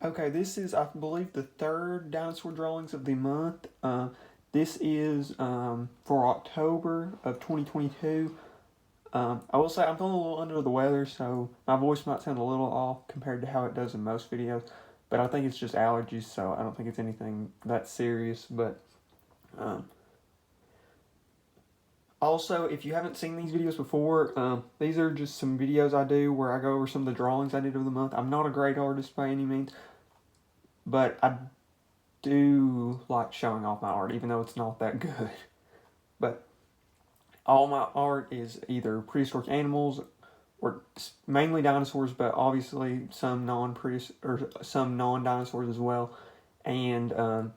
Okay, this is, I believe, the third dinosaur drawings of the month. This is for October of 2022. I will say I'm feeling a little under the weather, so my voice might sound a little off compared to how it does in most videos. But I think it's just allergies, so I don't think it's anything that serious. But um, also, if you haven't seen these videos before, these are just some videos I do where I go over some of the drawings I did of the month. I'm not a great artist by any means, but I do like showing off my art, even though it's not that good. But all my art is either prehistoric animals or mainly dinosaurs, but obviously some some non-dinosaurs as well. And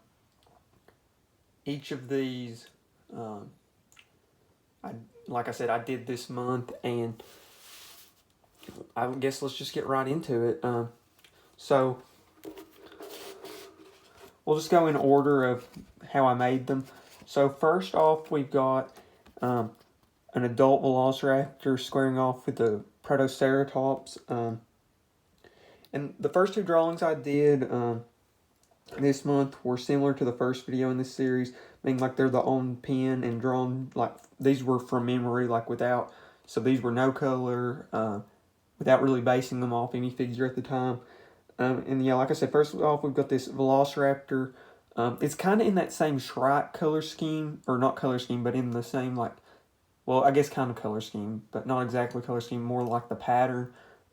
each of these, um, I like I said, I did this month, and I guess let's just get right into it. So we'll just go in order of how I made them. So first off, we've got an adult velociraptor squaring off with the protoceratops. And the first two drawings I did this month were similar to the first video in this series, meaning like they're the own pen and drawn, like these were from memory, like without, so these were no color, without really basing them off any figure at the time. And yeah, like I said, first off, we've got this velociraptor. It's kind of in that same Shrike color scheme, or not color scheme, but in the same, like, well, I guess kind of color scheme, but not exactly color scheme, more like the pattern,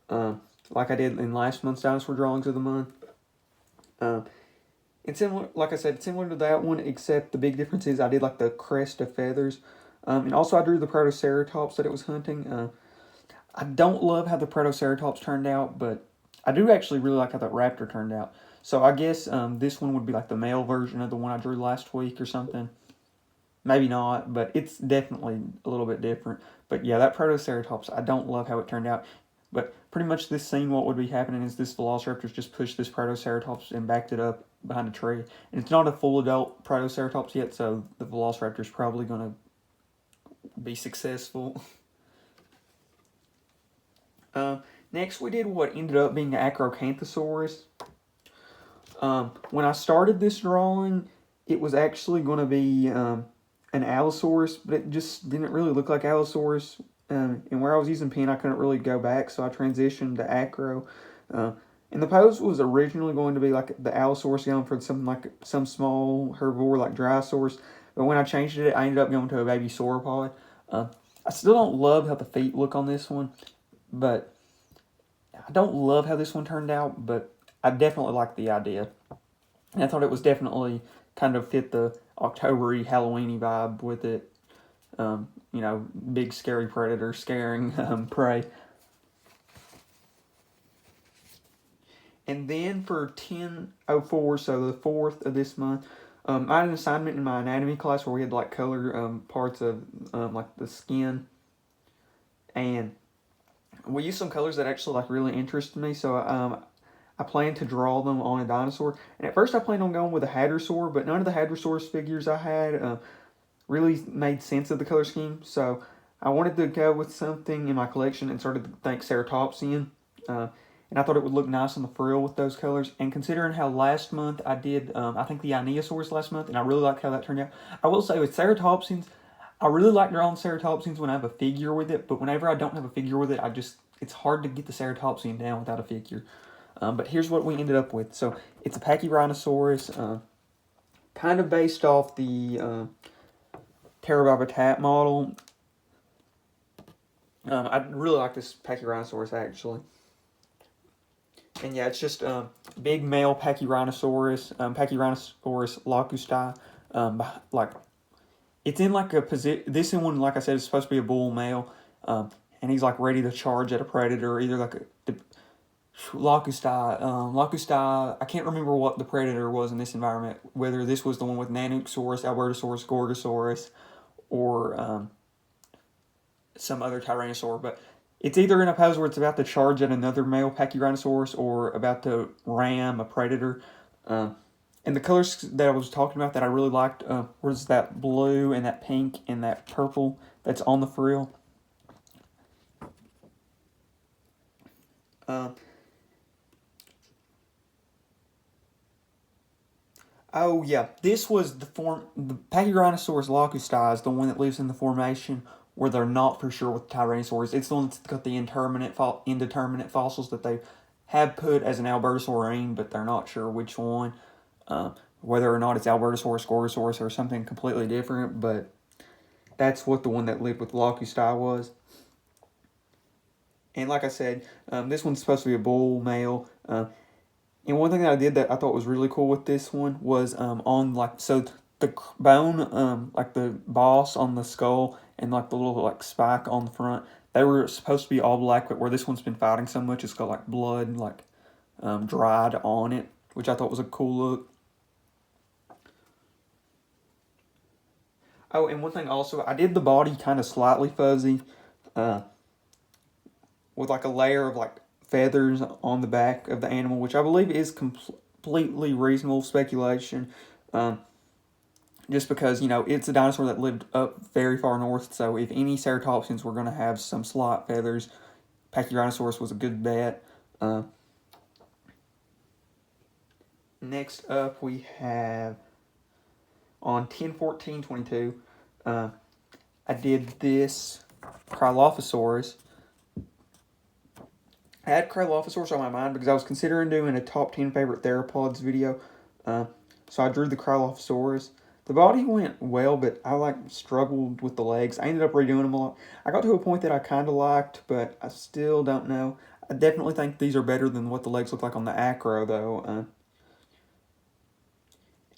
like I did in last month's dinosaur drawings of the month. It's similar, like I said, similar to that one, except the big difference is I did like the crest of feathers. And also I drew the protoceratops that it was hunting. I don't love how the protoceratops turned out, but I do actually really like how that raptor turned out. So I guess this one would be like the male version of the one I drew last week or something. Maybe not, but it's definitely a little bit different. But yeah, that protoceratops, I don't love how it turned out. But pretty much this scene, what would be happening is this velociraptor just pushed this protoceratops and backed it up behind a tree. And it's not a full adult protoceratops yet, so the velociraptor is probably going to be successful. Next, we did what ended up being an Acrocanthosaurus. When I started this drawing, it was actually going to be an Allosaurus, but it just didn't really look like Allosaurus. And where I was using pen, I couldn't really go back, so I transitioned to Acro. And the pose was originally going to be like the Allosaurus going for some small herbivore like Dryosaurus, but when I changed it, I ended up going to a baby sauropod. I still don't love how the feet look on this one, but I don't love how this one turned out, but I definitely like the idea. And I thought it was definitely kind of fit the October-y, Halloween-y vibe with it. Big scary predator scaring prey. And then for 10/04, so the 4th of this month, I had an assignment in my anatomy class where we had like color parts of like the skin, and we used some colors that actually like really interested me. So I planned to draw them on a dinosaur, and at first I planned on going with a Hadrosaur, but none of the Hadrosaurus figures I had really made sense of the color scheme. So I wanted to go with something in my collection and started to think Ceratopsian. And I thought it would look nice on the frill with those colors. And considering how last month I did, I think the Ionosaurus last month, and I really liked how that turned out. I will say with Ceratopsians, I really like drawing Ceratopsians when I have a figure with it, but whenever I don't have a figure with it, it's hard to get the Ceratopsian down without a figure. But here's what we ended up with. So it's a Pachyrhinosaurus, kind of based off the Pterobibitat model. I really like this Pachyrhinosaurus actually. And yeah, it's just big male Pachyrhinosaurus, Pachyrhinosaurus locusti. Like it's in like a position. This one, like I said, is supposed to be a bull male, and he's like ready to charge at a predator, either like a locusti. Locusti. I can't remember what the predator was in this environment. Whether this was the one with Nanotyrannus, Albertosaurus, Gorgosaurus, or some other Tyrannosaur, but it's either in a pose where it's about to charge at another male Pachyrhinosaurus or about to ram a predator. And the colors that I was talking about that I really liked was that blue and that pink and that purple that's on the frill. Oh yeah, this was the Pachyrhinosaurus locustai is the one that lives in the formation where they're not for sure with Tyrannosaurus. It's the one that's got the indeterminate fossils that they have put as an Albertosaurine, but they're not sure which one. Uh, Whether or not it's Albertosaurus, Gorgosaurus, or something completely different, but that's what the one that lived with locustai was. And like I said, this one's supposed to be a bull male. And one thing that I did that I thought was really cool with this one was on the bone, like the boss on the skull and like the little like spike on the front, they were supposed to be all black, but where this one's been fighting so much, it's got like blood like dried on it, which I thought was a cool look. Oh, and one thing also, I did the body kind of slightly fuzzy, uh, with like a layer of like feathers on the back of the animal, which I believe is completely reasonable speculation. Just because, it's a dinosaur that lived up very far north, so if any ceratopsians were going to have some slight feathers, Pachyrhinosaurus was a good bet. Next up, we have on 10/14/22, I did this Cryolophosaurus. I had Cryolophosaurus on my mind because I was considering doing a top 10 favorite theropods video. So I drew the Cryolophosaurus. The body went well, but I struggled with the legs. I ended up redoing them a lot. I got to a point that I kind of liked, but I still don't know. I definitely think these are better than what the legs look like on the Acro, though.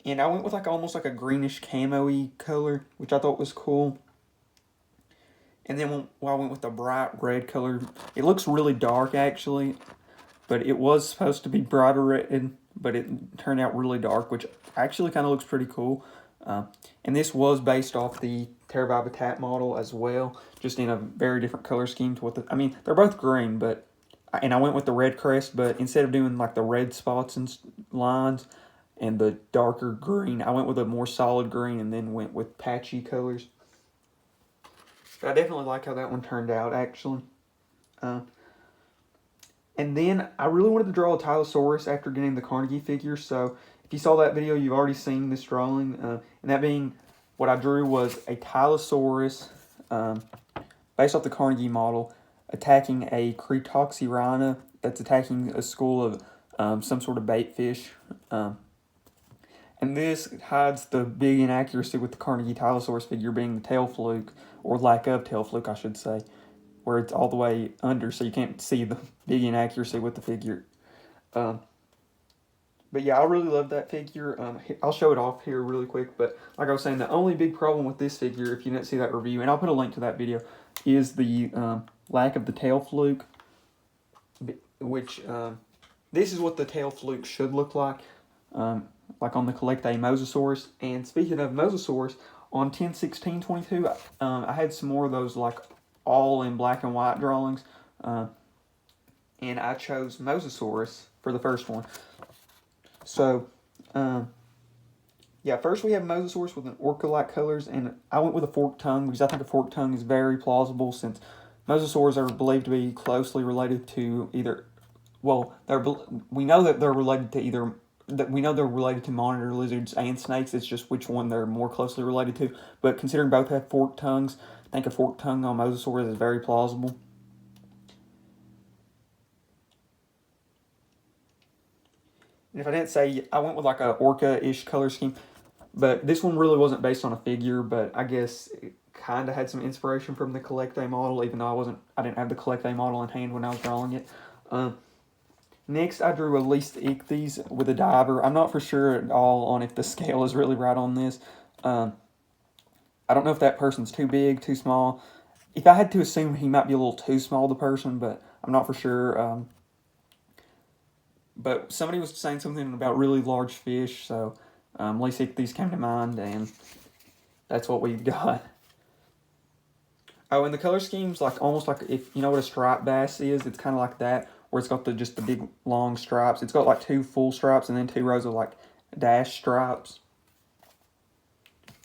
And I went with almost like a greenish camo-y color, which I thought was cool. And then I went with a bright red color. It looks really dark, actually, but it was supposed to be brighter red, but it turned out really dark, which actually kind of looks pretty cool. And this was based off the Terravivitat model as well, just in a very different color scheme to they're both green, and I went with the red crest, but instead of doing like the red spots and lines and the darker green, I went with a more solid green and then went with patchy colors. But I definitely like how that one turned out, actually. And then I really wanted to draw a Tylosaurus after getting the Carnegie figure, so if you saw that video, you've already seen this drawing. And that being, what I drew was a Tylosaurus, based off the Carnegie model, attacking a Cretoxyrhina that's attacking a school of some sort of bait fish. And this hides the big inaccuracy with the Carnegie Tylosaurus figure being the tail fluke, or lack of tail fluke, I should say, where it's all the way under, so you can't see the big inaccuracy with the figure. But yeah, I really love that figure. I'll show it off here really quick, but like I was saying, the only big problem with this figure, if you didn't see that review, and I'll put a link to that video, is the lack of the tail fluke, which this is what the tail fluke should look like on the Collectae Mosasaurus. And speaking of Mosasaurus, on 10/16/22, I had some more of those all in black and white drawings, and I chose Mosasaurus for the first one. So, yeah, first we have Mosasaurus with an orca-like colors, and I went with a forked tongue because I think a forked tongue is very plausible since Mosasaurs are believed to be closely related to we know that they're related to monitor lizards and snakes. It's just which one they're more closely related to. But considering both have forked tongues, I think a forked tongue on Mosasaurus is very plausible. And if I didn't say, I went with a orca-ish color scheme, but this one really wasn't based on a figure, but I guess it kind of had some inspiration from the Collectae model, even though I didn't have the Collectae model in hand when I was drawing it. Next, I drew a least ichthyes with a diver. I'm not for sure at all on if the scale is really right on this. I don't know if that person's too big, too small. If I had to assume, he might be a little too small, the person, but I'm not for sure. But somebody was saying something about really large fish, so least ichthyes came to mind, and that's what we've got. Oh, and the color scheme's almost like, if you know what a striped bass is, it's kind of like that, where it's got just the big long stripes. It's got 2 full stripes and then 2 rows of dash stripes.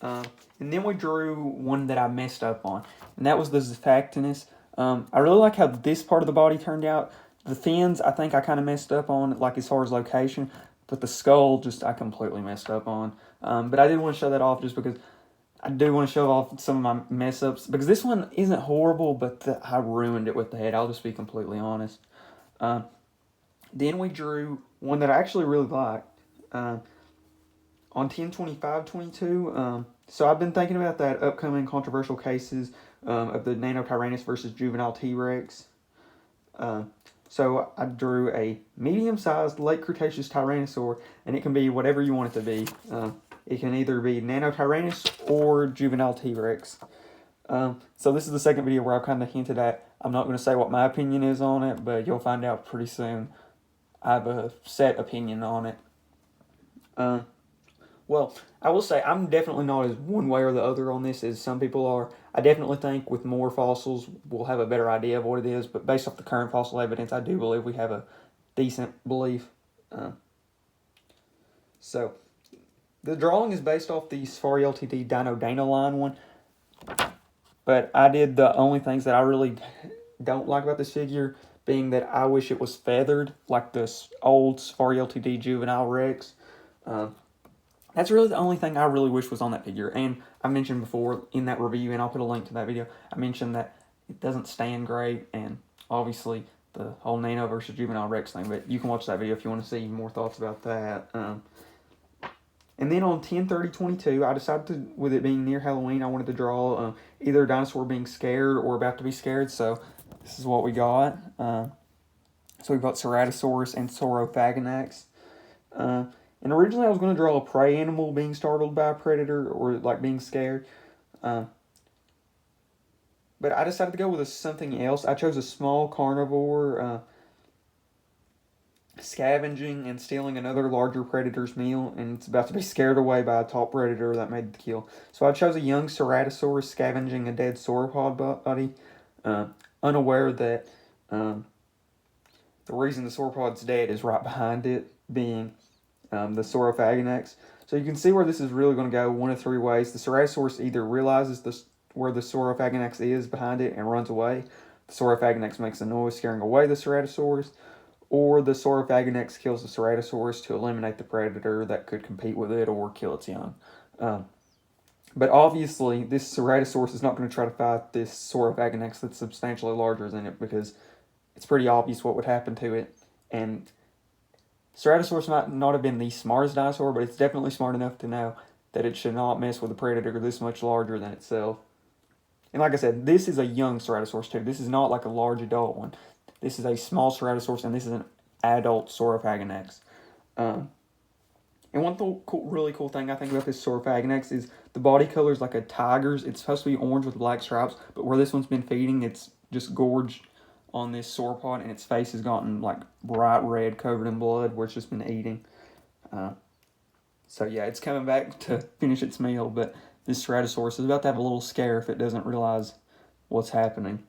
And then we drew one that I messed up on, and that was the Xiphactinus. I really like how this part of the body turned out. The fins, I think I kind of messed up on, as far as location, but the skull I completely messed up on. But I did want to show that off just because I do want to show off some of my mess ups, because this one isn't horrible, but I ruined it with the head. I'll just be completely honest. Then we drew one that I actually really liked on 10/25/22. So I've been thinking about that upcoming controversial cases of the Nanotyrannus versus juvenile T-Rex. So I drew a medium-sized late Cretaceous Tyrannosaur, and it can be whatever you want it to be. It can either be Nanotyrannus or juvenile T-Rex. So this is the second video where I've kind of hinted at, I'm not going to say what my opinion is on it, but you'll find out pretty soon. I have a set opinion on it. Well, I will say I'm definitely not as one way or the other on this as some people are. I definitely think with more fossils we'll have a better idea of what it is, but based off the current fossil evidence, I do believe we have a decent belief. So the drawing is based off the Safari Ltd Dino line one, but I did the only things that I really don't like about this figure, being that I wish it was feathered like this old Safari Ltd juvenile Rex. That's really the only thing I really wish was on that figure. And I mentioned before in that review, and I'll put a link to that video, I mentioned that it doesn't stand great, and obviously the whole Nano versus juvenile Rex thing, but you can watch that video if you want to see more thoughts about that. And then on 10/30/22, I decided to, with it being near Halloween, I wanted to draw either a dinosaur being scared or about to be scared. So this is what we got. So we've got Ceratosaurus and Saurophaganax. And originally I was going to draw a prey animal being startled by a predator or like being scared. But I decided to go with something else. I chose a small carnivore scavenging and stealing another larger predator's meal, and it's about to be scared away by a top predator that made the kill. So I chose a young Ceratosaurus scavenging a dead sauropod body, unaware that the reason the sauropod's dead is right behind it, being the Saurophaganax. So you can see where this is really going to go one of three ways. The Ceratosaurus either realizes where the Saurophaganax is behind it and runs away. The Saurophaganax makes a noise scaring away the Ceratosaurus. Or the Saurophaganax kills the Ceratosaurus to eliminate the predator that could compete with it or kill its young. But obviously, this Ceratosaurus is not going to try to fight this Saurophaganax that's substantially larger than it, because it's pretty obvious what would happen to it. And Ceratosaurus might not have been the smartest dinosaur, but it's definitely smart enough to know that it should not mess with a predator this much larger than itself. And like I said, this is a young Ceratosaurus too. This is not like a large adult one. This is a small Ceratosaurus, and this is an adult Saurophaganax. And one really cool thing I think about this Saurophaganax is the body color is like a tiger's. It's supposed to be orange with black stripes, but where this one's been feeding, it's just gorged on this sauropod, and its face has gotten like bright red, covered in blood, where it's just been eating. So yeah, it's coming back to finish its meal, but this Ceratosaurus is about to have a little scare if it doesn't realize what's happening.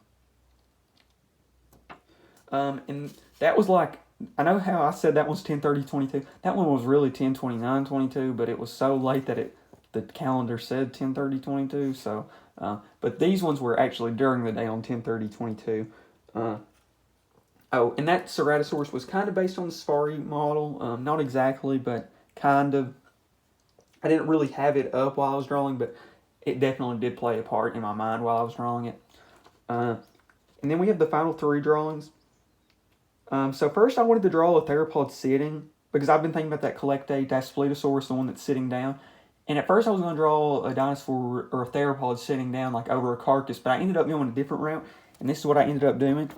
And that was like, I know how I said that one's 10/30/22. That one was really 10/29/22, but it was so late that the calendar said 10/30/22. So, but these ones were actually during the day on 10/30/22. Oh, and that Ceratosaurus was kind of based on the Safari model. Not exactly, but kind of. I didn't really have it up while I was drawing, but it definitely did play a part in my mind while I was drawing it. And then we have the final three drawings. So first I wanted to draw a theropod sitting, because I've been thinking about that Collectae Daspletosaurus, the one that's sitting down. And at first I was going to draw a dinosaur or a theropod sitting down like over a carcass, but I ended up going a different route, and this is what I ended up doing.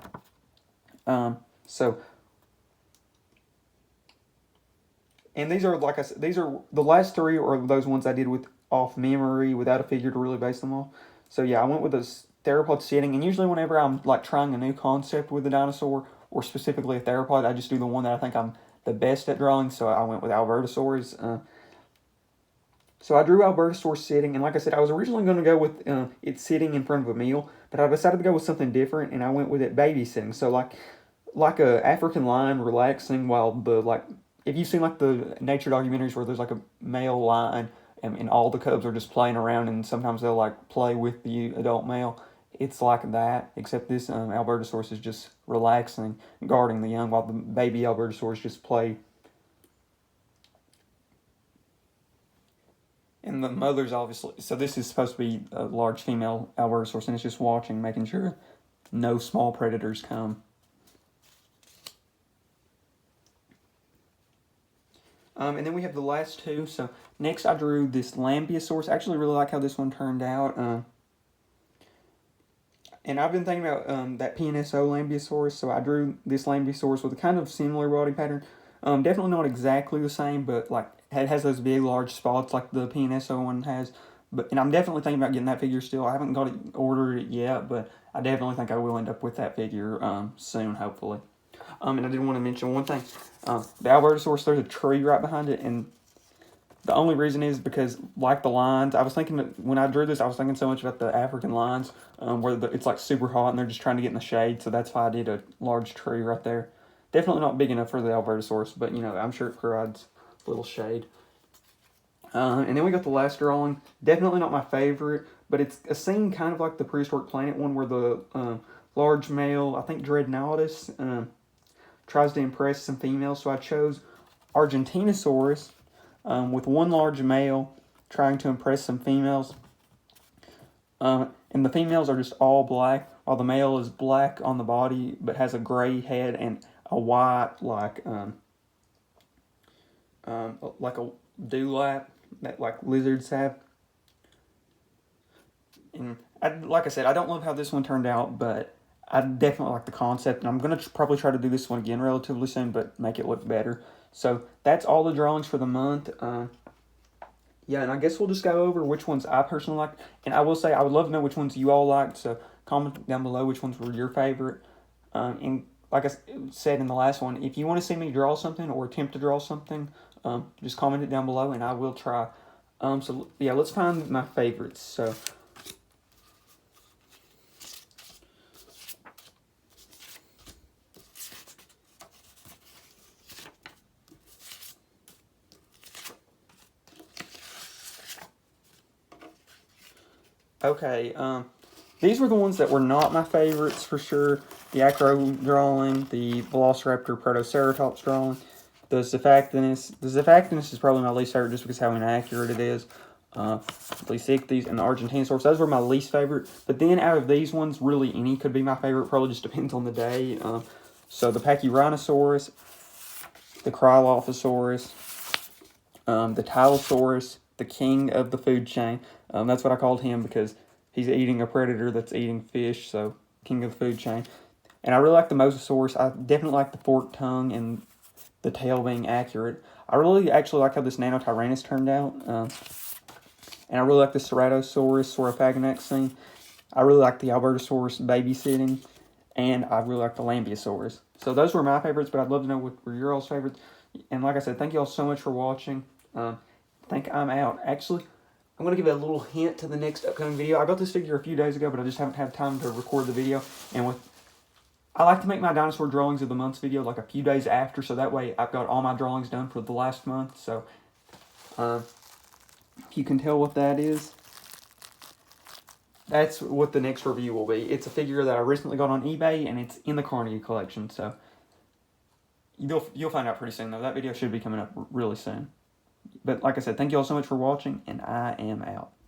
And these are, like I said, these are the last three are those ones I did with off memory without a figure to really base them on. So yeah, I went with this theropod sitting, and usually whenever I'm like trying a new concept with a dinosaur, or specifically a theropod, I just do the one that I think I'm the best at drawing, so I went with Albertosaurus. So I drew Albertosaurus sitting, and like I said, I was originally going to go with it sitting in front of a meal, but I decided to go with something different, and I went with it baby sitting. So like a African lion relaxing while if you've seen like the nature documentaries where there's like a male lion and all the cubs are just playing around, and sometimes they'll like play with the adult male. It's like that, except this Albertosaurus is just relaxing, guarding the young, while the baby Albertosaurus just play And the mother's obviously, so this is supposed to be a large female Albertosaurus, and it's just watching, making sure no small predators come. And then we have the last two. So next I drew this Lambeosaurus. I actually really like how this one turned out. And I've been thinking about that PNSO Lambeosaurus, so I drew this Lambeosaurus with a kind of similar body pattern. Definitely not exactly the same, but like it has those big, large spots like the PNSO one has. And I'm definitely thinking about getting that figure still. I haven't got it ordered it yet, but I definitely think I will end up with that figure soon, hopefully. And I did want to mention one thing. The Albertosaurus, there's a tree right behind it, and the only reason is because, like the lions, I was thinking that when I drew this, I was thinking so much about the African lions, where it's like super hot and they're just trying to get in the shade, so that's why I did a large tree right there. Definitely not big enough for the Albertosaurus, but you know, I'm sure it provides a little shade. And then we got the last drawing. Definitely not my favorite, but it's a scene kind of like the Prehistoric Planet one where the large male, I think Dreadnoughtus, tries to impress some females. So I chose Argentinosaurus with one large male trying to impress some females. And the females are just all black, while the male is black on the body but has a gray head and a white like a dewlap that like lizards have. And like I said, I don't love how this one turned out, but I definitely like the concept, and I'm going to probably try to do this one again relatively soon, but make it look better. So that's all the drawings for the month. Yeah, and I guess we'll just go over which ones I personally like. And I will say, I would love to know which ones you all liked, so comment down below which ones were your favorite. And like I said in the last one, if you want to see me draw something or attempt to draw something, just comment it down below, and I will try. So yeah, let's find my favorites. So okay, these were the ones that were not my favorites for sure. The Acro drawing, the Velociraptor Protoceratops drawing, the Zephactinus. The Zephactinus is probably my least favorite just because how inaccurate it is. The Ichthys and the Argentinosaurus, those were my least favorite. But then out of these ones, really any could be my favorite. Probably just depends on the day. So the Pachyrhinosaurus, the Cryolophosaurus, the Tylosaurus, the king of the food chain. That's what I called him because he's eating a predator that's eating fish, so king of the food chain. And I really like the Mosasaurus. I definitely like the forked tongue and the tail being accurate. I really actually like how this Nanotyrannus turned out. And I really like the Ceratosaurus Saurophaganax scene. I really like the Albertosaurus babysitting. And I really like the Lambeosaurus. So those were my favorites, but I'd love to know what were your all's favorites. And like I said, thank you all so much for watching. I think I'm out. Actually, I'm going to give a little hint to the next upcoming video. I got this figure a few days ago, but I just haven't had time to record the video. And I like to make my dinosaur drawings of the month's video like a few days after, so that way I've got all my drawings done for the last month. So, if you can tell what that is, that's what the next review will be. It's a figure that I recently got on eBay, and it's in the Carnegie collection, so you'll find out pretty soon, though. That video should be coming up really soon. But like I said, thank you all so much for watching, and I am out.